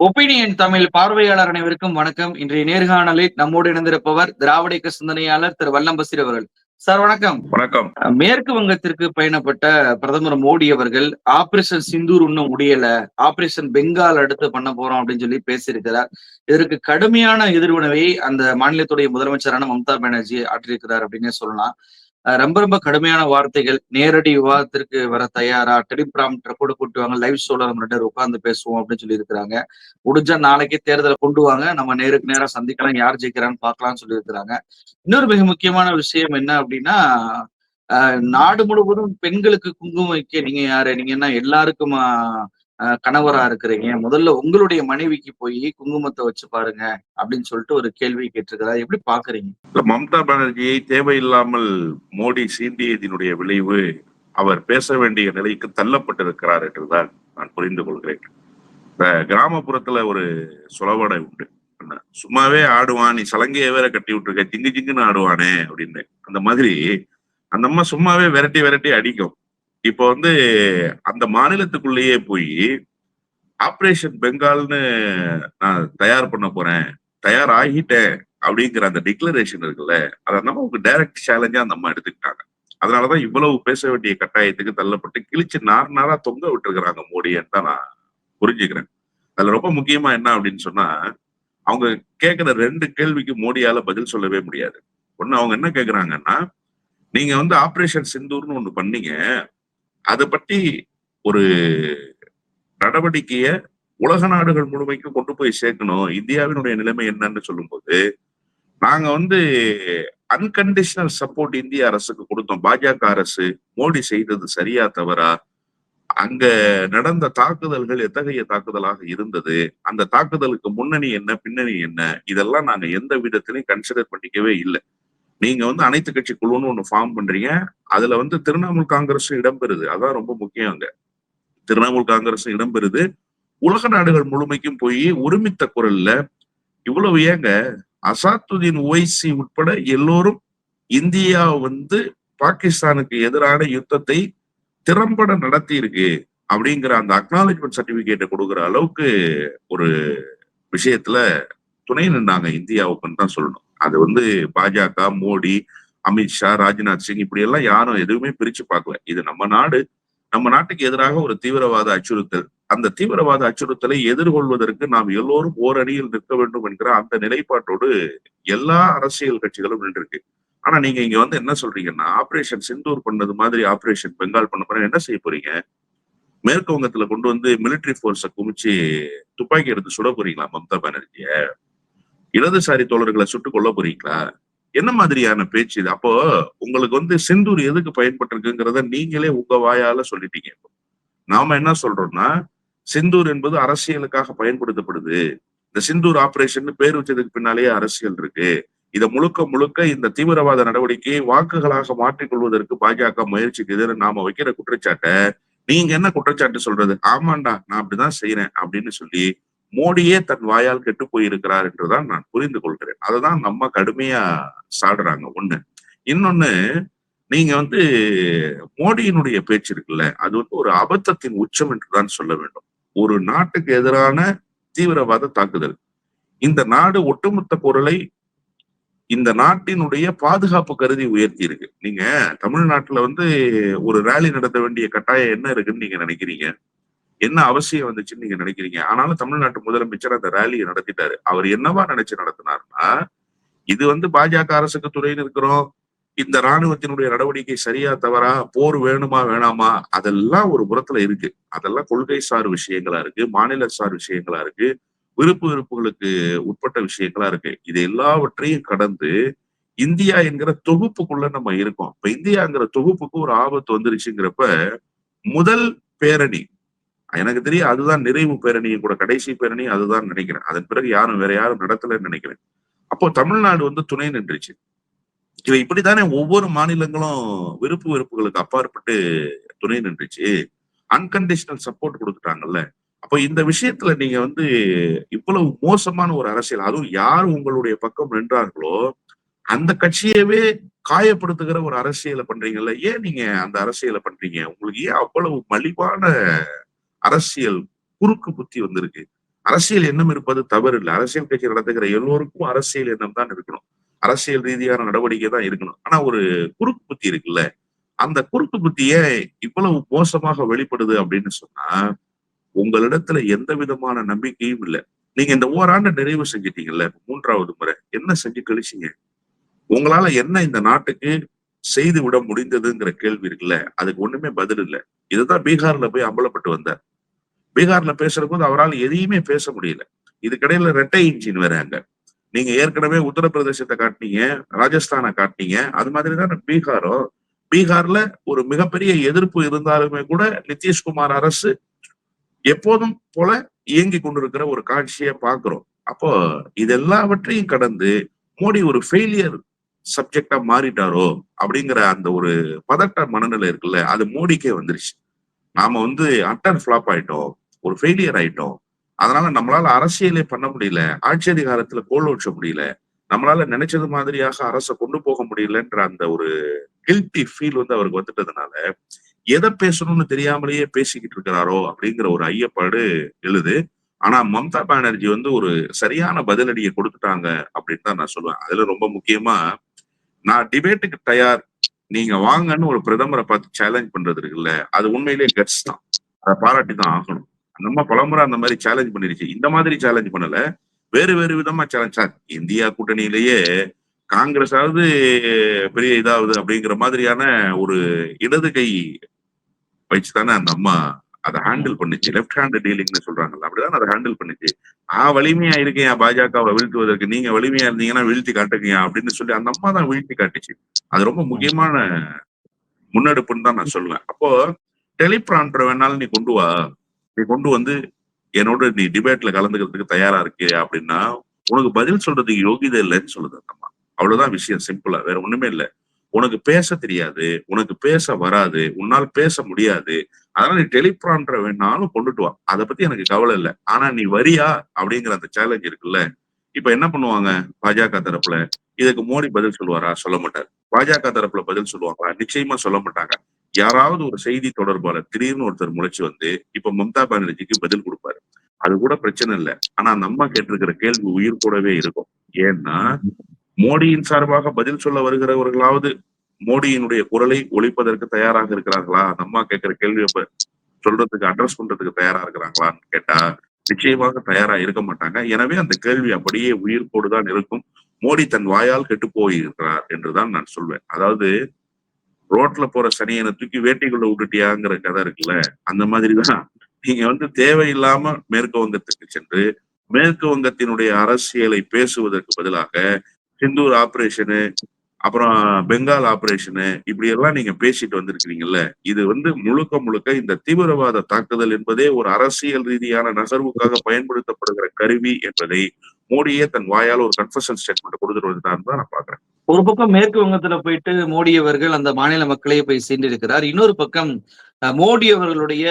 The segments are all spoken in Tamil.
ஒப்பீனியன் தமிழ் பார்வையாளர் அனைவருக்கும் வணக்கம். இன்றைய நேர்காணலில் நம்மோடு இணைந்திருப்பவர் திராவிட இயக்க சிந்தனையாளர் திரு வல்லம் பசீர் அவர்கள். சார் வணக்கம். வணக்கம். மேற்கு வங்கத்திற்கு பயணப்பட்ட பிரதமர் மோடி அவர்கள் ஆபரேஷன் சிந்தூர் இன்னும் முடியல, ஆபரேஷன் பெங்கால் அடுத்து பண்ண போறோம் அப்படின்னு சொல்லி பேசியிருக்கிறார். இதற்கு கடுமையான எதிர்வினைவை அந்த மாநிலத்துடைய முதலமைச்சரான மம்தா பானர்ஜி ஆற்றியிருக்கிறார் அப்படின்னே சொல்லலாம். ரொம்ப ரொம்ப கடுமையான வார்த்தைகள். நேரடி விவாதத்திற்கு வர தயாரா, டெலிபிராம்டர் கூட கூட்டு வாங்க, லைவ் ஷோல நம்ம 2 பேரும் உட்கார்ந்து பேசுவோம் அப்படின்னு சொல்லி இருக்கிறாங்க. முடிஞ்சா நாளைக்கே தேர்தலை கொண்டு வாங்க, நம்ம நேருக்கு நேரா சந்திக்கலாம், யார் ஜெயிக்கிறான்னு பார்க்கலாம்னு சொல்லி இருக்கிறாங்க. இன்னொரு மிக முக்கியமான விஷயம் என்ன அப்படின்னா, நாடு முழுவதும் பெண்களுக்கு குங்குமம் வைக்க நீங்க யாரு? நீங்க என்ன எல்லாருக்குமா கணவரா இருக்கிறீங்க? முதல்ல உங்களுடைய மனைவிக்கு போய் குங்குமத்தை வச்சு பாருங்க அப்படின்னு சொல்லிட்டு ஒரு கேள்வி கேட்டிருக்கிறார். எப்படி பாக்குறீங்க? மம்தா பானர்ஜியை தேவையில்லாமல் மோடி சீண்டியதினுடைய விளைவு அவர் பேச வேண்டிய நிலைக்கு தள்ளப்பட்டிருக்கிறார் என்றுதான் நான் புரிந்து கொள்கிறேன். கிராமப்புறத்துல ஒரு சொலவடை உண்டு. சும்மாவே ஆடுவான், நீ சலங்கையை வேற கட்டி விட்டுருக்க, ஜிங்கு ஜிங்குன்னு ஆடுவானே அப்படின்னு. அந்த மாதிரி அந்த அம்மா சும்மாவே விரட்டி விரட்டி அடிக்கும். இப்போ அந்த மாநிலத்துக்குள்ளேயே போய் ஆபரேஷன் பெங்கால்னு நான் தயார் பண்ண போறேன், தயார் ஆகிட்டேன் அப்படிங்கிற அந்த டிக்ளரேஷன் இருக்குல்ல, அதை அந்த அம்மாவுக்கு டைரக்ட் சேலஞ்சா அந்த அம்மா எடுத்துக்கிட்டாங்க. அதனாலதான் இவ்வளவு பேச வேண்டிய கட்டாயத்துக்கு தள்ளப்பட்டு கிழிச்சு நார் நாரா தொங்க விட்டுருக்கிறாங்க மோடின்னு தான் நான் புரிஞ்சுக்கிறேன். அதுல ரொம்ப முக்கியமா என்ன அப்படின்னு சொன்னா, அவங்க கேட்கிற 2 கேள்விக்கு மோடியால பதில் சொல்லவே முடியாது. ஒண்ணு, அவங்க என்ன கேக்குறாங்கன்னா, நீங்க ஆபரேஷன் சிந்தூர்னு ஒண்ணு பண்ணீங்க, அதை பற்றி ஒரு நடவடிக்கைய உலக நாடுகள் முழுமைக்கும் கொண்டு போய் சேர்க்கணும், இந்தியாவினுடைய நிலைமை என்னன்னு சொல்லும்போது, நாங்க அன்கண்டிஷனல் சப்போர்ட் இந்திய அரசுக்கு கொடுத்தோம். பாஜக அரசு மோடி செய்தது சரியா தவறா, அங்க நடந்த தாக்குதல்கள் எத்தகைய தாக்குதலாக இருந்தது, அந்த தாக்குதலுக்கு முன்னணி என்ன பின்னணி என்ன, இதெல்லாம் நாங்க எந்த விதத்திலையும் கன்சிடர் பண்ணிக்கவே இல்லை. நீங்க அனைத்து கட்சி குழுன்னு ஒண்ணு ஃபார்ம் பண்றீங்க, அதுல திரிணாமுல் காங்கிரஸும் இடம்பெறுது. அதான் ரொம்ப முக்கியம். அங்க திரிணாமுல் காங்கிரஸும் இடம்பெறுது. உலக நாடுகள் முழுமைக்கும் போய் ஒருமித்த குரல்ல, இவ்வளவு ஏங்க அசாத்துதீன் ஓவைசி உட்பட எல்லோரும் இந்தியா பாகிஸ்தானுக்கு எதிரான யுத்தத்தை திறம்பட நடத்தி இருக்கு அப்படிங்கிற அந்த அக்னாலஜ்மெண்ட் சர்டிபிகேட்டை கொடுக்குற அளவுக்கு ஒரு விஷயத்துல துணை நின்றாங்க இந்தியாவுக்குன்னு தான் சொல்லணும். அது பாஜக, மோடி, அமித்ஷா, ராஜ்நாத் சிங் இப்படி எல்லாம் யாரும் எதுவுமே பிரிச்சு பார்க்கல. இது நம்ம நாடு, நம்ம நாட்டுக்கு எதிராக ஒரு தீவிரவாத அச்சுறுத்தல். அந்த தீவிரவாத அச்சுறுத்தலை எதிர்கொள்வதற்கு நாம் எல்லோரும் ஓரணியில் நிற்க வேண்டும் என்கிற அந்த நிலைப்பாட்டோடு எல்லா அரசியல் கட்சிகளும் நின்றுருக்கு. ஆனா நீங்க இங்க என்ன சொல்றீங்கன்னா, ஆபரேஷன் சிந்தூர் பண்ணது மாதிரி ஆபரேஷன் பெங்கால் பண்ண போறேன், என்ன செய்ய போறீங்க? மேற்கு வங்கத்துல கொண்டு மிலிட்டரி போர்ஸை குமிச்சு துப்பாக்கி எடுத்து சுட போறீங்களா மம்தா பானர்ஜிய? இடதுசாரி தோழர்களை சுட்டு கொல்ல போறீங்களா? என்ன மாதிரியான பேச்சு இது? அப்போ உங்களுக்கு சிந்தூர் எதுக்கு பயன்பட்டிருக்குங்கிறத நீங்களே உங்க வாயால சொல்லிட்டீங்க. நாம என்ன சொல்றோம்னா, சிந்தூர் என்பது அரசியலுக்காக பயன்படுத்தப்படுது. இந்த சிந்தூர் ஆபரேஷன் பேர் வச்சதுக்கு பின்னாலேயே அரசியல் இருக்கு. இதை முழுக்க முழுக்க இந்த தீவிரவாத நடவடிக்கையை வாக்குகளாக மாற்றிக் கொள்வதற்கு பாஜக முயற்சிக்குதுன்னு நாம வைக்கிற குற்றச்சாட்டை நீங்க என்ன குற்றச்சாட்டு சொல்றது? ஆமாண்டா, நான் அப்படிதான் செய்யறேன் அப்படின்னு சொல்லி மோடியே தன் வாயால் கெட்டு போயிருக்கிறார் என்றுதான் நான் புரிந்து கொள்கிறேன். அததான் நம்ம கடுமையா சாடுறாங்க. ஒண்ணு. இன்னொன்னு, நீங்க மோடியினுடைய பேச்சு இருக்குல்ல, அது ஒரு அபத்தத்தின் உச்சம் என்றுதான் சொல்ல வேண்டும். ஒரு நாட்டுக்கு எதிரான தீவிரவாத தாக்குதல், இந்த நாடு ஒட்டுமொத்த குரலை இந்த நாட்டினுடைய பாதுகாப்பு கருதி உயர்த்தி இருக்கு. நீங்க தமிழ்நாட்டுல ஒரு ரேலி நடத்த வேண்டிய கட்டாயம் என்ன இருக்குன்னு நீங்க நினைக்கிறீங்க? என்ன அவசியம் வந்துச்சுன்னு நீங்க நினைக்கிறீங்க? ஆனாலும் தமிழ்நாட்டு முதலமைச்சர் அந்த ரேலியை நடத்திட்டாரு. அவர் என்னவா நினைச்சு நடத்தினார்னா, இது பாஜக அரசுக்கு துணை நிற்கிறோம், இந்த ராணுவத்தினுடைய நடவடிக்கை சரியா தவறா, போர் வேணுமா வேணாமா, அதெல்லாம் ஒரு புறத்துல இருக்கு. அதெல்லாம் கொள்கை சார் விஷயங்களா இருக்கு, மாநில சார் விஷயங்களா இருக்கு, விருப்பு வெறுப்புகளுக்கு உட்பட்ட விஷயங்களா இருக்கு. இது எல்லாவற்றையும் கடந்து இந்தியா என்கிற தொகுப்புக்குள்ள நம்ம இருக்கோம். இப்ப இந்தியாங்கிற தொகுப்புக்கு ஒரு ஆபத்து வந்துருச்சுங்கிறப்ப, முதல் பேரணி எனக்கு தெரியும் அதுதான் நிறைவு பேரணியும் கூட, கடைசி பேரணி அதுதான் நினைக்கிறேன். அதன் பிறகு வேற யாரும் நடத்தலன்னு நினைக்கிறேன். அப்போ தமிழ்நாடு துணை நின்றுச்சு. இவை இப்படித்தானே ஒவ்வொரு மாநிலங்களும் விருப்பு வெறுப்புகளுக்கு அப்பாற்பட்டு துணை நின்றுச்சு. அன்கண்டிஷனல் சப்போர்ட் கொடுத்துட்டாங்கல்ல. அப்போ இந்த விஷயத்துல நீங்க இவ்வளவு மோசமான ஒரு அரசியல், அதுவும் யார் உங்களுடைய பக்கம் நின்றார்களோ அந்த கட்சியவே காயப்படுத்துகிற ஒரு அரசியலை பண்றீங்கல்ல. ஏன் நீங்க அந்த அரசியலை பண்றீங்க? உங்களுக்கு ஏன் அவ்வளவு மலிவான அரசியல் குறுக்கு புத்தி வந்திருக்கு? அரசியல் எண்ணம் இருப்பது தவறு இல்லை. அரசியல் கட்சி நடத்துகிற எல்லோருக்கும் அரசியல் எண்ணம் தான் இருக்கணும். அரசியல் ரீதியான நடவடிக்கை தான் இருக்கணும். ஆனா ஒரு குறுக்கு புத்தி இருக்குல்ல, அந்த குறுக்கு புத்திய இவ்வளவு மோசமாக வெளிப்படுது அப்படின்னு சொன்னா, உங்களிடத்துல எந்த விதமான நம்பிக்கையும் இல்ல. நீங்க இந்த ஓராண்டு நிறைவு செஞ்சிட்டீங்கல்ல, 3வது முறை. என்ன செஞ்சு கழிச்சீங்க? உங்களால என்ன இந்த நாட்டுக்கு செய்து விட முடிந்ததுங்கிற கேள்வி இருக்குல்ல, அதுக்கு ஒண்ணுமே பதில் இல்ல. இதுதான் பீகார்ல போய் அம்பலப்பட்டு வந்தார். பீகார்ல பேசுற போது அவரால் எதையுமே பேச முடியல. இதுக்கிடையில ரெட்டை இன்ஜின் வேற அங்க. நீங்க ஏற்கனவே உத்தரப்பிரதேசத்தை காட்டினீங்க, ராஜஸ்தானை காட்டினீங்க. அது மாதிரிதான் பீகாரும். பீகார்ல ஒரு மிகப்பெரிய எதிர்ப்பு இருந்தாலுமே கூட நிதிஷ்குமார் அரசு எப்போதும் போல இயங்கி கொண்டிருக்கிற ஒரு காட்சியை பார்க்கிறோம். அப்போ இதெல்லாவற்றையும் கடந்து மோடி ஒரு ஃபெயிலியர் சப்ஜெக்டா மாறிட்டாரோ அப்படிங்கிற அந்த ஒரு பதட்ட மனநிலை இருக்குல்ல, அது மோடிக்கே வந்துருச்சு. நாம அட்டர் ஃபிளாப் ஆயிட்டோம், ஒரு ஃபெயிலியர் ஆயிட்டோம். அதனால நம்மளால அரசியலே பண்ண முடியல, ஆட்சி அதிகாரத்துல கோல் வச்ச முடியல, நம்மளால நினைச்சது மாதிரியாக அரசை கொண்டு போக முடியலன்ற அந்த ஒரு கில்ட்டி ஃபீல் அவருக்கு வந்துட்டதுனால எதை பேசணும்னு தெரியாமலேயே பேசிக்கிட்டு இருக்கிறாரோ அப்படிங்கிற ஒரு ஐயப்பாடு எழுது. ஆனா மம்தா பானர்ஜி ஒரு சரியான பதிலடியை கொடுத்துட்டாங்க அப்படின்னு தான் நான் சொல்லுவேன். அதுல ரொம்ப முக்கியமா, நான் டிபேட்டுக்கு தயார், நீங்க வாங்கன்னு ஒரு பிரதமரை பார்த்து சேலஞ்ச் பண்றது இருக்குல்ல, அது உண்மையிலேயே கட்ஸ் தான். அதை பாராட்டி தான் ஆகணும். நம்ம பலமுறை அந்த மாதிரி சேலஞ்ச் பண்ணிருச்சு. இந்த மாதிரி சேலஞ்ச் பண்ணல, வேறு வேறு விதமா சேலஞ்ச். சார், இந்தியா கூட்டணியிலேயே காங்கிரஸாவது பெரிய இதாவது அப்படிங்கிற மாதிரியான ஒரு இடது கை வச்சுதானே அந்த அம்மா அதை ஹேண்டில் பண்ணுச்சு. லெப்ட் ஹேண்ட் டீலிங்னு சொல்றாங்கல்ல, அப்படிதான் அதை ஹேண்டில் பண்ணுச்சு. வலிமையா இருக்கேன் பாஜகவை வீழ்த்துவதற்கு, நீங்க வலிமையா இருந்தீங்கன்னா வீழ்த்தி காட்டுங்கயா அப்படின்னு சொல்லி அந்த அம்மா தான் வீழ்த்தி காட்டுச்சு. அது ரொம்ப முக்கியமான முன்னெடுப்புன்னு தான் நான் சொல்லுவேன். அப்போ டெலிபிராண்டர் வேணாலும் நீ கொண்டு வா, நீ கொண்டு என்னோட நீ டிபேட்ல கலந்துக்கிறதுக்கு தயாரா இருக்கியா அப்படின்னா, உனக்கு பதில் சொல்றதுக்கு யோகிதை இல்லைன்னு சொல்லுது அந்த அம்மா. அவ்வளவுதான் விஷயம், சிம்பிளா, வேற ஒண்ணுமே இல்லை. உனக்கு பேச தெரியாது, உனக்கு பேச வராது, உன்னால் பேச முடியாது. அதனால நீ டெலிபிராண்டர் வேணாலும் கொண்டுட்டு வா, அதை பத்தி எனக்கு கவலை இல்லை. ஆனா நீ வரியா அப்படிங்கிற அந்த சேலஞ்ச் இருக்குல்ல. இப்ப என்ன பண்ணுவாங்க பாஜக தரப்புல? இதுக்கு மோடி பதில் சொல்லுவாரா? சொல்ல மாட்டார். பாஜக தரப்புல பதில் சொல்லுவாங்களா? நிச்சயமா சொல்ல மாட்டாங்க. யாராவது ஒரு செய்தி தொடர்பாளர் திடீர்னு ஒருத்தர் முளைச்சு இப்ப மம்தா பானர்ஜிக்கு பதில் கொடுப்பாரு. அது கூட பிரச்சனை இல்லை. ஆனா அந்த அம்மா கேட்டிருக்கிற கேள்வி உயிர் கூடவே இருக்கும். ஏன்னா மோடியின் சார்பாக பதில் சொல்ல வருகிறவர்களாவது மோடியினுடைய குரலை ஒலிப்பதற்கு தயாராக இருக்கிறார்களா? அந்த அம்மா கேட்கிற கேள்வி சொல்றதுக்கு, அட்ரஸ் பண்றதுக்கு தயாரா இருக்கிறாங்களான்னு கேட்டா நிச்சயமாக தயாரா இருக்க மாட்டாங்க. எனவே அந்த கேள்வி அப்படியே உயிர்ப்போடுதான் இருக்கும். மோடி தன் வாயால் கெட்டு போயிருக்கிறார் என்றுதான் நான் சொல்வேன். அதாவது ரோட்ல போற சனியனை தூக்கி வேட்டைக்குள்ள விட்டுட்டியாங்கிற கதை இருக்குல்ல, அந்த மாதிரிதான் நீங்க தேவையில்லாம மேற்கு வங்கத்துக்கு சென்று மேற்கு வங்கத்தினுடைய அரசியலை பேசுவதற்கு பதிலாக சிந்தூர் ஆபரேஷனு, அப்புறம் பெங்கால் ஆபரேஷனு, இப்படி எல்லாம் நீங்க பேசிட்டு வந்திருக்கிறீங்கல்ல, இது முழுக்க முழுக்க இந்த தீவிரவாத தாக்குதல் என்பதே ஒரு அரசியல் ரீதியான நகர்வுக்காக பயன்படுத்தப்படுகிற கருவி என்பதை மோடியே தன் வாயால் ஒரு கன்ஃபெஷன் ஸ்டேட்மெண்ட் கொடுத்துட்டு வந்துட்டான்னு தான் நான் பாக்குறேன். ஒரு பக்கம் மேற்கு வங்கத்துல போயிட்டு மோடி அவர்கள் அந்த மாநில மக்களையே போய் சேர்ந்திருக்கிறார். இன்னொரு பக்கம் மோடி அவர்களுடைய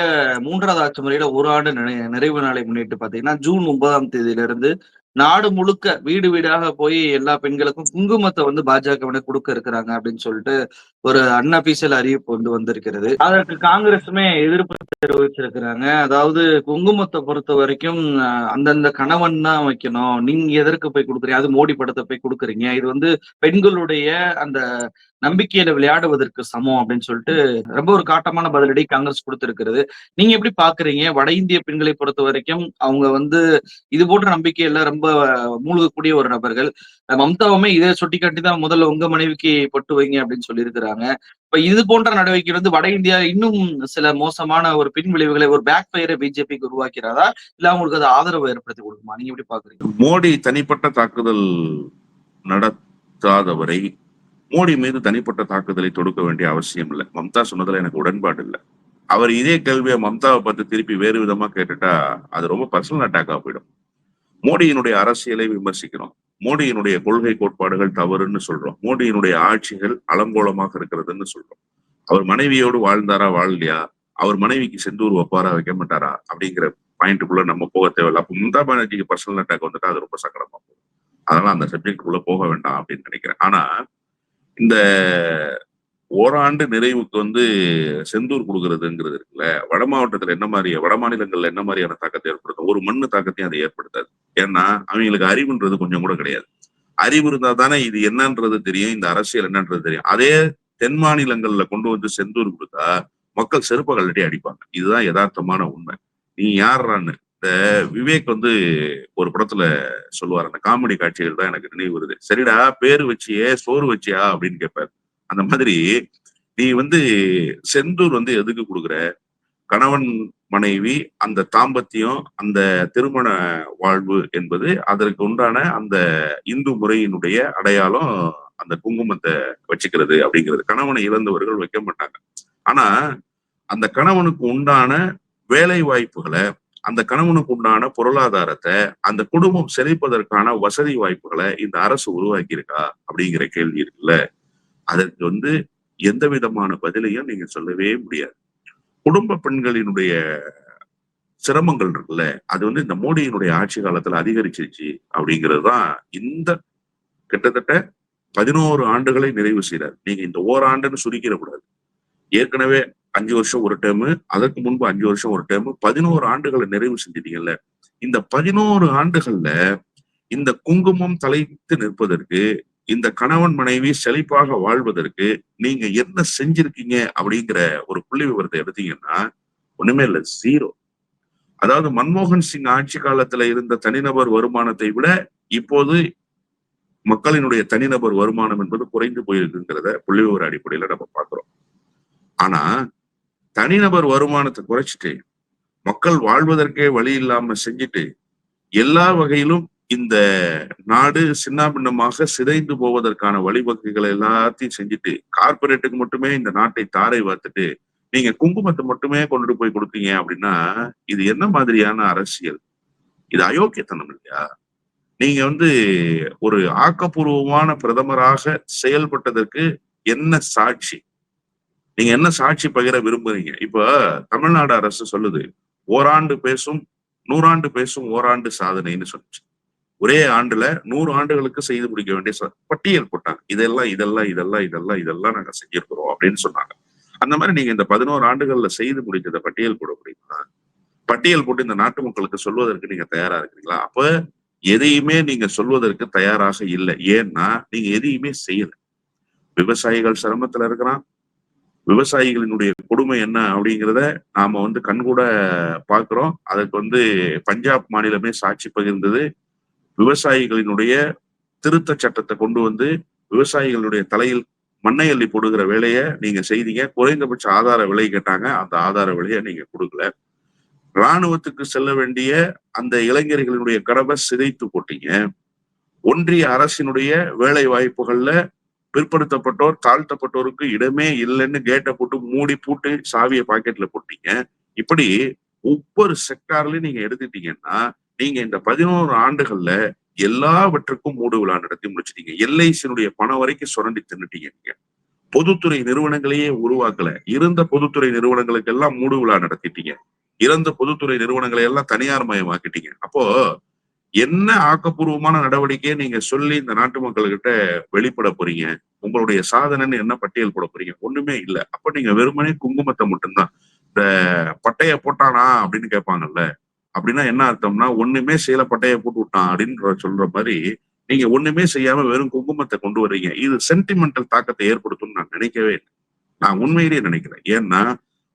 3வது ஆட்சி முறையில ஒரு ஆண்டு நிறைவு நாளை முன்னிட்டு பாத்தீங்கன்னா, ஜூன் 9ஆம் தேதியிலிருந்து நாடு முழுக்க வீடு வீடாக போய் எல்லா பெண்களுக்கும் குங்குமத்தை பாஜகவினர் கொடுக்க இருக்கிறாங்க அப்படின்னு சொல்லிட்டு ஒரு அன்அபிஷியல் அறிவிப்பு வந்திருக்கிறது. அதற்கு காங்கிரசுமே எதிர்ப்பு தெரிவிச்சிருக்கிறாங்க. அதாவது குங்குமத்தை பொறுத்த வரைக்கும் அந்தந்த கணவன் தான் வைக்கணும், நீங்க எதற்கு போய் கொடுக்குறீங்க, அது மோடி படத்தை போய் கொடுக்குறீங்க, இது பெண்களுடைய அந்த நம்பிக்கையில விளையாடுவதற்கு சமம் அப்படின்னு சொல்லிட்டு ரொம்ப ஒரு காட்டமான பதிலடி காங்கிரஸ் கொடுத்திருக்கிறது. நீங்க எப்படி பாக்குறீங்க? வட இந்திய பெண்களை பொறுத்த வரைக்கும் அவங்க இது போன்ற நம்பிக்கையில ரொம்ப மூழ்கக்கூடிய ஒரு நபர்கள். மம்தாவுமே இதை சுட்டிக்காட்டி தான் முதல்ல உங்க மனைவிக்கு பொட்டு வைங்க அப்படின்னு சொல்லி இருக்கிறாங்க. இப்ப இது போன்ற நடவடிக்கை வட இந்தியா இன்னும் சில மோசமான ஒரு பின் விளைவுகளை, ஒரு பேக் ஃபயரை பிஜேபிக்கு உருவாக்கிறாரா, இல்ல அவங்களுக்கு அது ஆதரவு ஏற்படுத்தி கொடுக்குமா? நீங்க எப்படி பாக்குறீங்க? மோடி தனிப்பட்ட தாக்குதல் நடத்தாதவரை மோடி மீது தனிப்பட்ட தாக்குதலை தொடுக்க வேண்டிய அவசியம் இல்லை. மம்தா சொன்னதுல எனக்கு உடன்பாடு இல்லை. அவர் இதே கேள்வியை மம்தாவை பார்த்து திருப்பி வேறு விதமா கேட்டுட்டா அது ரொம்ப பர்சனல் அட்டாக்கா போயிடும். மோடியினுடைய அரசியலை விமர்சிக்கிறோம், மோடியினுடைய கொள்கை கோட்பாடுகள் தவறுன்னு சொல்றோம், மோடியினுடைய ஆட்சிகள் அலங்கோலமாக இருக்கிறதுன்னு சொல்றோம். அவர் மனைவியோடு வாழ்ந்தாரா வாழலையா, அவர் மனைவிக்கு செந்தூர் வைப்பாரா வைக்க மாட்டாரா அப்படிங்கிற பாயிண்ட்டுக்குள்ள நம்ம போக தேவையில்லை. அப்ப மம்தா பானர்ஜிக்கு பர்சனல் அட்டாக் வந்துட்டா அது ரொம்ப சங்கடமா போகும். அதனால அந்த சப்ஜெக்டுக்குள்ள போக வேண்டாம் அப்படின்னு நினைக்கிறேன். ஆனா இந்த ஓராண்டு நிறைவுக்கு செந்தூர் கொடுக்கறதுங்கிறது இருக்குல்ல, வட மாவட்டத்துல என்ன மாதிரி, வட மாநிலங்கள்ல என்ன மாதிரியான தாக்கத்தை ஏற்படுத்தும்? ஒரு மண்ணு தாக்கத்தையும் அதை ஏற்படுத்தாது. ஏன்னா அவங்களுக்கு அறிவுன்றது கொஞ்சம் கூட கிடையாது. அறிவு இருந்தா தானே இது என்னன்றது தெரியும், இந்த அரசியல் என்னன்றது தெரியும். அதே தென் மாநிலங்கள்ல கொண்டு வந்து செந்தூர் கொடுத்தா மக்கள் செருப்ப கழட்டி அடிப்பாங்க. இதுதான் யதார்த்தமான உண்மை. நீ யார்றான்னு இந்த விவேக் ஒரு படத்துல சொல்லுவார். அந்த காமெடி காட்சிகள் தான் எனக்கு நினைவு வருது. சரிடா, பேரு வச்சியே சோறு வச்சியா அப்படின்னு கேட்பாரு. அந்த மாதிரி நீ செந்தூர் எதுக்கு கொடுக்குற? கணவன் மனைவி அந்த தாம்பத்தியம், அந்த திருமண வாழ்வு என்பது அதற்கு உண்டான அந்த இந்து முறையினுடைய அடையாளம். அந்த குங்குமத்தை வச்சுக்கிறது அப்படிங்கிறது கணவனை இழந்தவர்கள் வைக்க மாட்டாங்க. ஆனா அந்த கணவனுக்கு உண்டான வேலை வாய்ப்புகளை, அந்த கணவனுக்கு உண்டான பொருளாதாரத்தை, அந்த குடும்பம் செழிப்பதற்கான வசதி வாய்ப்புகளை இந்த அரசு உருவாக்கி இருக்கா அப்படிங்கிற கேள்வி இருக்குல்ல. அதற்கு எந்த விதமான பதிலையும் நீங்க சொல்லவே முடியாது. குடும்ப பெண்களினுடைய சிரமங்கள் இருக்குல்ல, அது இந்த மோடியினுடைய ஆட்சி காலத்துல அதிகரிச்சிருச்சு அப்படிங்கிறது தான் இந்த கிட்டத்தட்ட 11 ஆண்டுகளை நிறைவு செய்றார். நீங்க இந்த ஓராண்டுன்னு சுருக்கிட கூடாது. ஏற்கனவே 5 வருஷம் ஒரு டேர்மு, அதற்கு முன்பு 5 வருஷம் ஒரு டேர்மு, 11 ஆண்டுகளை நிறைவு செஞ்சிட்டீங்கல்ல. இந்த 11 ஆண்டுகள்ல இந்த குங்குமம் தலைத்து நிற்பதற்கு, இந்த கணவன் மனைவி செழிப்பாக வாழ்வதற்கு நீங்க என்ன செஞ்சிருக்கீங்க அப்படிங்கிற ஒரு புள்ளி விவரத்தை எடுத்தீங்கன்னா ஒண்ணுமே இல்ல, ஜீரோ. அதாவது மன்மோகன் சிங் ஆட்சி காலத்துல இருந்த தனிநபர் வருமானத்தை விட இப்போது மக்களினுடைய தனிநபர் வருமானம் என்பது குறைந்து போயிருக்குங்கிறத புள்ளி விவர அடிப்படையில நம்ம பார்க்கிறோம். ஆனா தனிநபர் வருமானத்தை குறைச்சிட்டு மக்கள் வாழ்வதற்கே வழி இல்லாம செஞ்சுட்டு எல்லா வகையிலும் இந்த நாடு சின்னாபின்னமாக சிதைந்து போவதற்கான வழிவகைகளை எல்லாத்தையும் செஞ்சுட்டு கார்பரேட்டுக்கு மட்டுமே இந்த நாட்டை தாரை வாத்துட்டு நீங்க குங்குமத்தை மட்டுமே கொண்டுட்டு போய் கொடுத்தீங்க அப்படின்னா இது என்ன மாதிரியான அரசியல்? இது அயோக்கியத்தனம் இல்லையா? நீங்க ஒரு ஆக்கப்பூர்வமான பிரதமராக செயல்பட்டதற்கு என்ன சாட்சி? நீங்க என்ன சாட்சி பகிர விரும்புறீங்க? இப்ப தமிழ்நாடு அரசு சொல்லுது, ஓராண்டு பேசும் 100 ஆண்டு பேசும் ஓராண்டு சாதனைன்னு சொல்லுச்சு. ஒரே ஆண்டுல 100 ஆண்டுகளுக்கு செய்து முடிக்க வேண்டிய பட்டியல் போட்டாங்க. இதெல்லாம் இதெல்லாம் இதெல்லாம் இதெல்லாம் இதெல்லாம் நாங்க செஞ்சிருக்கிறோம் அப்படின்னு சொன்னாங்க. அந்த மாதிரி நீங்க இந்த 11 ஆண்டுகள்ல செய்து முடிச்சத பட்டியல் போட முடியுமா? பட்டியல் போட்டு இந்த நாட்டு மக்களுக்கு சொல்வதற்கு நீங்க தயாரா இருக்கிறீங்களா? அப்ப எதையுமே நீங்க சொல்வதற்கு தயாராக இல்லை. ஏன்னா நீங்க எதையுமே செய்யல. விவசாயிகள் சிரமத்துல இருக்கிறான். விவசாயிகளினுடைய கொடுமை என்ன அப்படிங்கிறத நாம கண்கூட பாக்குறோம். அதற்கு பஞ்சாப் மாநிலமே சாட்சி பகிர்ந்தது. விவசாயிகளினுடைய திருத்த சட்டத்தை கொண்டு விவசாயிகளுடைய தலையில் மண்ணை அள்ளி போடுகிற வேலையை நீங்க செய்தீங்க. குறைந்தபட்ச ஆதார விலை கேட்டாங்க, அந்த ஆதார விலையை நீங்க கொடுக்கல. இராணுவத்துக்கு செல்ல வேண்டிய அந்த இளைஞர்களினுடைய கடமை சிதைத்து போட்டீங்க. ஒன்றிய அரசினுடைய வேலை வாய்ப்புகள்ல பிற்படுத்தப்பட்டோர், தாழ்த்தப்பட்டோருக்கு இடமே இல்லைன்னு கேட்டை போட்டு மூடி பூட்டு சாவியை பாக்கெட்ல போட்டீங்க. இப்படி ஒவ்வொரு செக்டார்லயும் நீங்க எடுத்துட்டீங்கன்னா நீங்க இந்த 11 ஆண்டுகள்ல எல்லாவற்றுக்கும் மூடு விழா நடத்தி முடிச்சிட்டீங்க. எல்ஐசியினுடைய பணம் வரைக்கும் சுரண்டி தின்னுட்டீங்க. நீங்க பொதுத்துறை நிறுவனங்களையே உருவாக்கல. இருந்த பொதுத்துறை நிறுவனங்களுக்கு எல்லாம் மூடு விழா நடத்திட்டீங்க. இறந்த பொதுத்துறை நிறுவனங்களை எல்லாம் தனியார் மயமாக்கிட்டீங்க. அப்போ என்ன ஆக்கப்பூர்வமான நடவடிக்கையை நீங்க சொல்லி இந்த நாட்டு மக்கள்கிட்ட வெளிப்பட போறீங்க? உங்களுடைய சாதனைன்னு என்ன பட்டியல் போட போறீங்க? ஒண்ணுமே இல்லை. அப்ப நீங்க வெறுமனே குங்குமத்தை மட்டும்தான். இந்த பட்டைய போட்டானா அப்படின்னு கேட்பாங்கல்ல, அப்படின்னா என்ன அர்த்தம்னா ஒண்ணுமே செய்யல பட்டைய போட்டு விட்டான் அப்படின்னு சொல்ற மாதிரி நீங்க ஒண்ணுமே செய்யாம வெறும் குங்குமத்தை கொண்டு வர்றீங்க. இது சென்டிமெண்டல் தாக்கத்தை ஏற்படுத்தும்னு நான் நினைக்கவே இல்லை. நான் உண்மையிலேயே நினைக்கிறேன். ஏன்னா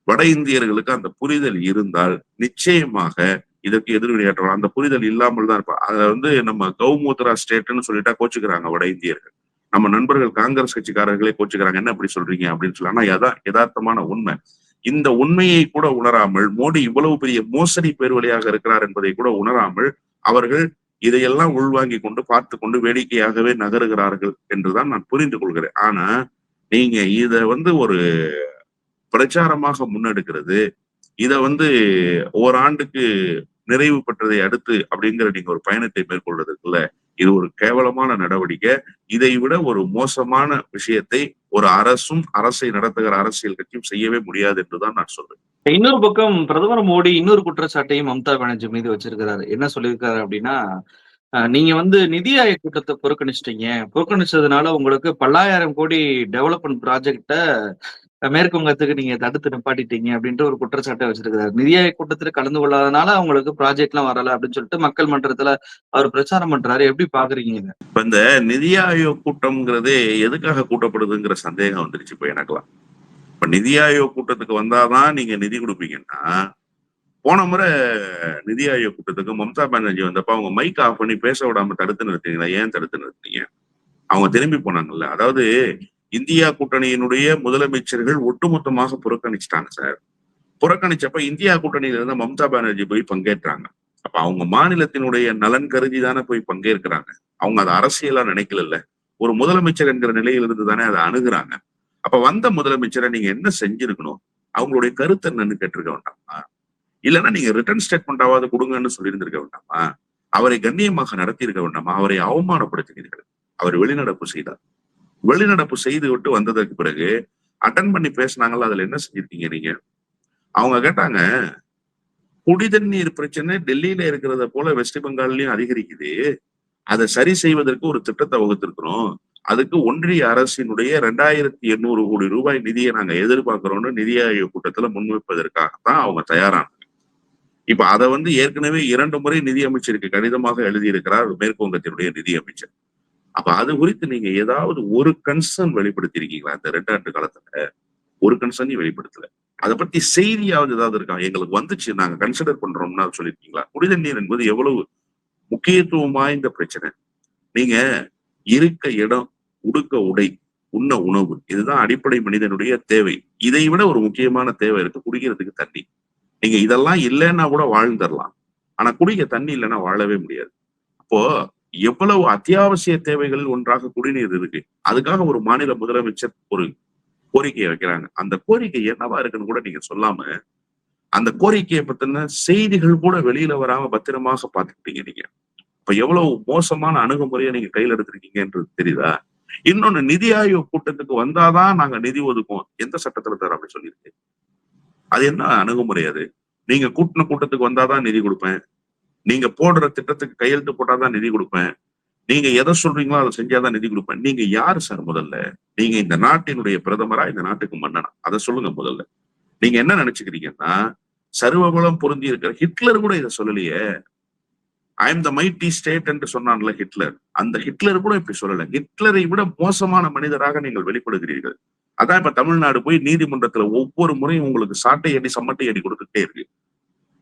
வட இந்தியர்களுக்கு அந்த புரிதல் இருந்தால் நிச்சயமாக இதற்கு எதிர்வினையாற்றலாம். அந்த புரிதல் இல்லாமல் தான் இருப்பா. அதை நம்ம கௌமூத்ரா ஸ்டேட்னு சொல்லிட்டா கோச்சுக்கிறாங்க வட இந்தியர்கள். நம்ம நண்பர்கள் காங்கிரஸ் கட்சிக்காரர்களே கோச்சுக்கிறாங்க, என்ன அப்படி சொல்றீங்க அப்படின்னு சொல்லி. ஆனா யதார்த்தமான உண்மை. இந்த உண்மையை கூட உணராமல் மோடி இவ்வளவு பெரிய மோசடி பேர் வழியாக இருக்கிறார் என்பதை கூட உணராமல் அவர்கள் இதையெல்லாம் உள்வாங்கி கொண்டு பார்த்து கொண்டு வேடிக்கையாகவே நகருகிறார்கள் என்றுதான் நான் புரிந்து கொள்கிறேன். ஆனா நீங்க இத ஒரு பிரச்சாரமாக முன்னெடுக்கிறது, இத ஓராண்டுக்கு நிறைவு பெற்றதை அடுத்து அப்படிங்கிற நீங்க ஒரு பயணத்தை மேற்கொள்றதுக்குள்ள இது ஒரு கேவலமான நடவடிக்கை. இதை விட ஒரு மோசமான விஷயத்தை ஒரு அரசும் அரசை நடத்துகிற அரசியல் கட்சியும் செய்யவே முடியாது என்றுதான் நான் சொல்றேன். இன்னொரு பக்கம் பிரதமர் மோடி இன்னொரு குற்றச்சாட்டையும் மம்தா பானர்ஜி மீது வச்சிருக்கிறாரு. என்ன சொல்லியிருக்காரு அப்படின்னா, நீங்க வந்து நிதி ஆயோக் கூட்டத்த புறக்கணிச்சுட்டீங்க. புறக்கணிச்சதுனால உங்களுக்கு பல்லாயிரம் கோடி டெவலப்மென்ட் ப்ராஜெக்ட்ட மேற்கு வங்கத்துக்கு நீங்க தடுத்து நிப்பாட்டிட்டீங்க அப்டின்ற ஒரு குற்றச்சாட்ட வச்சிருக்கிறாரு. நிதி ஆயோக் கூட்டத்துல கலந்து கொள்ளாதனால அவங்களுக்கு ப்ராஜெக்ட்லாம் வரல அப்டின்னு சொல்லிட்டு மக்கள் மன்றத்துல அவர் பிரச்சாரம் பண்றாரு. எப்படி பார்க்குறீங்க இத? இப்ப இந்த நிதி ஆயோக் கூட்டம்ங்கிறதே எதுக்காக கூட்டப்படுதுங்கிற சந்தேகம் வந்துருச்சு இப்ப எனக்கெல்லாம். இப்ப நிதி ஆயோக் கூட்டத்துக்கு வந்தாதான் நீங்க நிதி கொடுப்பீங்கன்னா, போன முறை நிதி ஆயோக் கூட்டத்துக்கு மம்தா பானர்ஜி வந்தப்ப அவங்க மைக் ஆஃப் பண்ணி பேச விடாம தடுத்து நிறுத்தீங்களா? ஏன் தடுத்து நிறுத்தீங்க? அவங்க திரும்பி போனாங்கல்ல. அதாவது இந்தியா கூட்டணியினுடைய முதலமைச்சர்கள் ஒட்டுமொத்தமாக புறக்கணிச்சுட்டாங்க சார். புறக்கணிச்சப்ப இந்தியா கூட்டணியில இருந்த மம்தா பானர்ஜி போய் பங்கேற்றாங்க. அப்ப அவங்க மாநிலத்தினுடைய நலன் கருதி தானே போய் பங்கேற்கிறாங்க. அவங்க அதை அரசியலா நினைக்கல. ஒரு முதலமைச்சர் என்கிற நிலையிலிருந்து தானே அதை அணுகுறாங்க. அப்ப வந்த முதலமைச்சரை நீங்க என்ன செஞ்சிருக்கணும்? அவங்களுடைய கருத்து என்னன்னு கேட்டிருக்க வேண்டாமா? இல்லைன்னா நீங்க ரிட்டர்ன் ஸ்டேட்மெண்டாவது கொடுங்கன்னு சொல்லியிருந்திருக்க வேண்டாமா? அவரை கண்ணியமாக நடத்தி இருக்க வேண்டாமா? அவரை அவமானப்படுத்தினீர்கள். அவர் வெளிநடப்பு செய்தார். வெளிநடப்பு செய்து விட்டு வந்ததற்கு பிறகு அட்டன் பண்ணி பேசினாங்கல்ல, அதுல என்ன செஞ்சிருக்கீங்க நீங்க? அவங்க கேட்டாங்க, குடி தண்ணீர் பிரச்சனை டெல்லியில இருக்கிறத போல வெஸ்ட் பெங்கால்லயும் அதிகரிக்குது. அதை சரி செய்வதற்கு ஒரு திட்டத்தை வகுத்திருக்கிறோம். அதுக்கு ஒன்றிய அரசினுடைய 2800 கோடி ரூபாய் நிதியை நாங்க எதிர்பார்க்கிறோம்னு நிதி ஆயோக் கூட்டத்துல முன்வைப்பதற்காகத்தான் அவங்க தயாரானாங்க. இப்ப அதை வந்து ஏற்கனவே 2 முறை நிதி அமைச்சருக்கு கடிதமாக எழுதியிருக்கிறார் மேற்கு வங்கத்தினுடைய நிதி அமைச்சர். அப்ப அது குறித்து நீங்க ஏதாவது ஒரு கன்சர்ன் வெளிப்படுத்திருக்கீங்களா இந்த 2 ஆண்டு காலத்துல? ஒரு கன்சர்னையும் வெளிப்படுத்தல. அதை பத்தி செய்தியாவது ஏதாவது இருக்கா? எங்களுக்கு வந்துச்சு, நாங்க கன்சிடர் பண்றோம்னா சொல்லிருக்கீங்களா? குடிநீர் என்பது எவ்வளவு முக்கியத்துவம் வாய்ந்த பிரச்சனை. நீங்க இருக்க இடம், உடுக்க உடை, உண்ண உணவு, இதுதான் அடிப்படை மனிதனுடைய தேவை. இதை விட ஒரு முக்கியமான தேவை இருக்கு, குடிக்கிறதுக்கு தண்ணி. நீங்க இதெல்லாம் இல்லைன்னா கூட வாழ்ந்துடலாம். ஆனா குடிக்க தண்ணி இல்லைன்னா வாழவே முடியாது. அப்போ எவ்வளவு அத்தியாவசிய தேவைகளில் ஒன்றாக குடிநீர் இருக்கு. அதுக்காக ஒரு மாநில முதலமைச்சர் ஒரு கோரிக்கையை வைக்கிறாங்க. அந்த கோரிக்கை என்னவா இருக்குன்னு கூட நீங்க சொல்லாம, அந்த கோரிக்கையை பத்தின செய்திகள் கூட வெளியில வராம பத்திரமாக பாத்துக்கிட்டீங்க நீங்க. இப்ப எவ்வளவு மோசமான அணுகுமுறையை நீங்க கையில எடுத்திருக்கீங்கன்றது தெரியுதா? இன்னொன்னு, நிதி ஆயோக் கூட்டத்துக்கு வந்தாதான் நாங்க நிதி ஒதுக்குவோம். எந்த சட்டத்துல தர அப்படி சொல்லியிருக்கு? அது என்ன அணுகுமுறை அது? நீங்க கூட்டின கூட்டத்துக்கு வந்தாதான் நிதி கொடுப்பேன். நீங்க போடுற திட்டத்துக்கு கையெழுத்து போட்டாதான் நிதி கொடுப்பேன். நீங்க எதை சொல்றீங்களோ அதை செஞ்சாதான் நிதி கொடுப்பேன். நீங்க யாரு சார் முதல்ல? நீங்க இந்த நாட்டினுடைய பிரதமரா, இந்த நாட்டுக்கு மன்னனா? அதை சொல்லுங்க முதல்ல. நீங்க என்ன நினைச்சுக்கிறீங்கன்னா, சர்வபலம் பொருந்தி இருக்கிற ஹிட்லர் கூட இதை சொல்லலையே. I am the mighty state என்று சொன்னான்ல ஹிட்லர். அந்த ஹிட்லர் கூட இப்படி சொல்லல. ஹிட்லரை விட மோசமான மனிதராக நீங்கள் வெளிப்படுகிறீர்கள். அதான் இப்ப தமிழ்நாடு போய் நீதிமன்றத்துல ஒவ்வொரு முறையும் உங்களுக்கு சாட்டை அடி சம்மட்டை அடி கொடுத்துட்டே இருக்கு.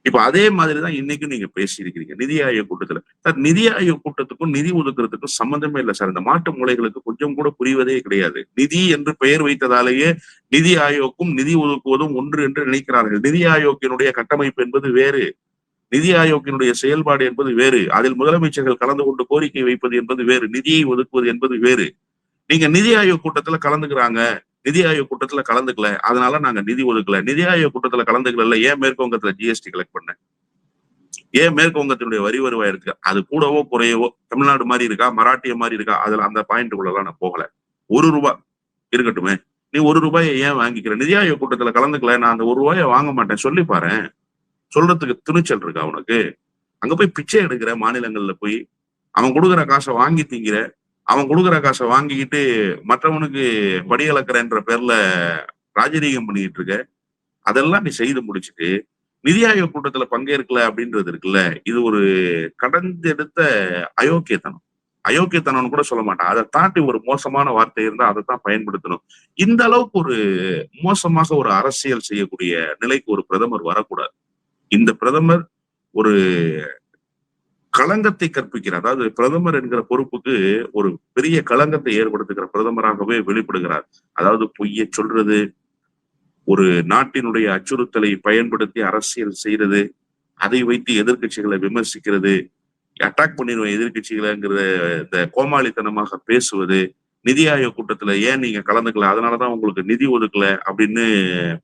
இப்ப அதே மாதிரிதான் இன்னைக்கும் நீங்க பேசியிருக்கிறீங்க நிதி ஆயோக் கூட்டத்துல. சார், நிதி ஆயோக் கூட்டத்துக்கும் நிதி ஒதுக்குறதுக்கும் சம்மந்தமே இல்லை சார். இந்த மாட்டு மூளைகளுக்கு கொஞ்சம் கூட புரிவதே கிடையாது. நிதி என்று பெயர் வைத்ததாலேயே நிதி ஆயோக்கும் நிதி ஒதுக்குவதும் ஒன்று என்று நினைக்கிறார்கள். நிதி ஆயோக்கினுடைய கட்டமைப்பு என்பது வேறு. நிதி ஆயோக்கினுடைய செயல்பாடு என்பது வேறு. அதில் முதலமைச்சர்கள் கலந்து கொண்டு கோரிக்கை வைப்பது என்பது வேறு. நிதியை ஒதுக்குவது என்பது வேறு. நீங்க நிதி ஆயோக் கூட்டத்துல கலந்துக்கிறாங்க, நிதி ஆயோக் கூட்டத்துல கலந்துக்கல, அதனால நாங்க நிதி ஒதுக்கல. நிதி ஆயோக் கூட்டத்துல கலந்துக்கல, ஏன் மேற்கு வங்கத்துல ஜிஎஸ்டி கலெக்ட் பண்ண? ஏன் மேற்கு வங்கத்தினுடைய வரி வருவாய் இருக்கு? அது கூடவோ குறையவோ தமிழ்நாடு மாதிரி இருக்கா, மராட்டிய மாதிரி இருக்கா? அதுல அந்த பாயிண்ட்டுக்குள்ளலாம் நான் போகல. ₹1 இருக்கட்டுமே, நீ ₹1 ஏன் வாங்கிக்கிற? நிதி ஆயோக் கூட்டத்துல கலந்துக்கல, நான் அந்த ₹1 வாங்க மாட்டேன் சொல்லி பாரு. சொல்றதுக்கு துணிச்சல் இருக்கா உனக்கு? அங்க போய் பிச்சை எடுக்கிற மாநிலங்கள்ல போய் அவன் கொடுக்குற காசை வாங்கி திங்கிற, அவன் கொடுக்குற காசை வாங்கிக்கிட்டு மற்றவனுக்கு படி அளக்குறன்ற பேர்ல ராஜரீகம் பண்ணிட்டு இருக்க. அதெல்லாம் நீ செய்து முடிச்சுட்டு நிதி ஆயோக் கூட்டத்துல பங்கேற்கல அப்படின்றது இருக்குல்ல, இது ஒரு கடந்தெடுத்த அயோக்கியத்தனம். அயோக்கியத்தனம்னு கூட சொல்ல மாட்டான். அதை தாண்டி ஒரு மோசமான வார்த்தை இருந்தா அதை தான் பயன்படுத்தணும். இந்த அளவுக்கு ஒரு மோசமாக ஒரு அரசியல் செய்யக்கூடிய நிலைக்கு ஒரு பிரதமர் வரக்கூடாது. இந்த பிரதமர் ஒரு களங்கத்தை கற்பிக்கிறார். அதாவது பிரதமர் என்கிற பொறுப்புக்கு ஒரு பெரிய களங்கத்தை ஏற்படுத்துகிற பிரதமராகவே வெளிப்படுகிறார். அதாவது பொய்யை சொல்றது, ஒரு நாட்டினுடைய அச்சுறுத்தலை பயன்படுத்தி அரசியல் செய்யறது, அதை வைத்து எதிர்க்கட்சிகளை விமர்சிக்கிறது, அட்டாக் பண்ணிடுவேன் எதிர்க்கட்சிகளைங்கிற இந்த கோமாளித்தனமாக பேசுவது, நிதி ஆயோக் கூட்டத்துல ஏன் நீங்க கலந்துக்கல, அதனாலதான் உங்களுக்கு நிதி ஒதுக்கல அப்படின்னு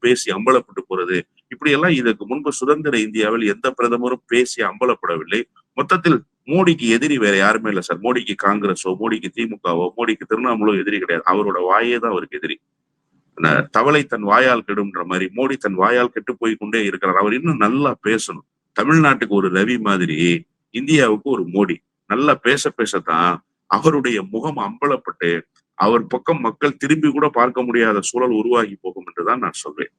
பேசி அம்பலப்பட்டு போறது. இப்படி எல்லாம் இதற்கு முன்பு சுதந்திர இந்தியாவில் எந்த பிரதமரும் பேசி அம்பலப்படவில்லை. மொத்தத்தில் மோடிக்கு எதிரி வேற யாருமே இல்லை சார். மோடிக்கு காங்கிரஸோ, மோடிக்கு திமுகவோ, மோடிக்கு திரிணாமுலோ எதிரி கிடையாது. அவரோட வாயே தான் அவருக்கு எதிரி. தவளை தன் வாயால் கெடும்ன்ற மாதிரி மோடி தன் வாயால் கெட்டு போய் கொண்டே இருக்கிறார். அவர் இன்னும் நல்லா பேசணும். தமிழ்நாட்டுக்கு ஒரு ரவி மாதிரி இந்தியாவுக்கு ஒரு மோடி. நல்லா பேசத்தான் அவருடைய முகம் அம்பலப்பட்டு அவர் பக்கம் மக்கள் திரும்பி கூட பார்க்க முடியாத சூழல் உருவாகி போகும் என்றுதான் நான் சொல்வேன்.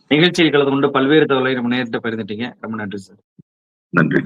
நிகழ்ச்சியில் கலந்து கொண்டு பல்வேறு தகவலை நம்ம நேரிட்ட பகிர்ந்துட்டீங்க. ரொம்ப நன்றி சார். நன்றி.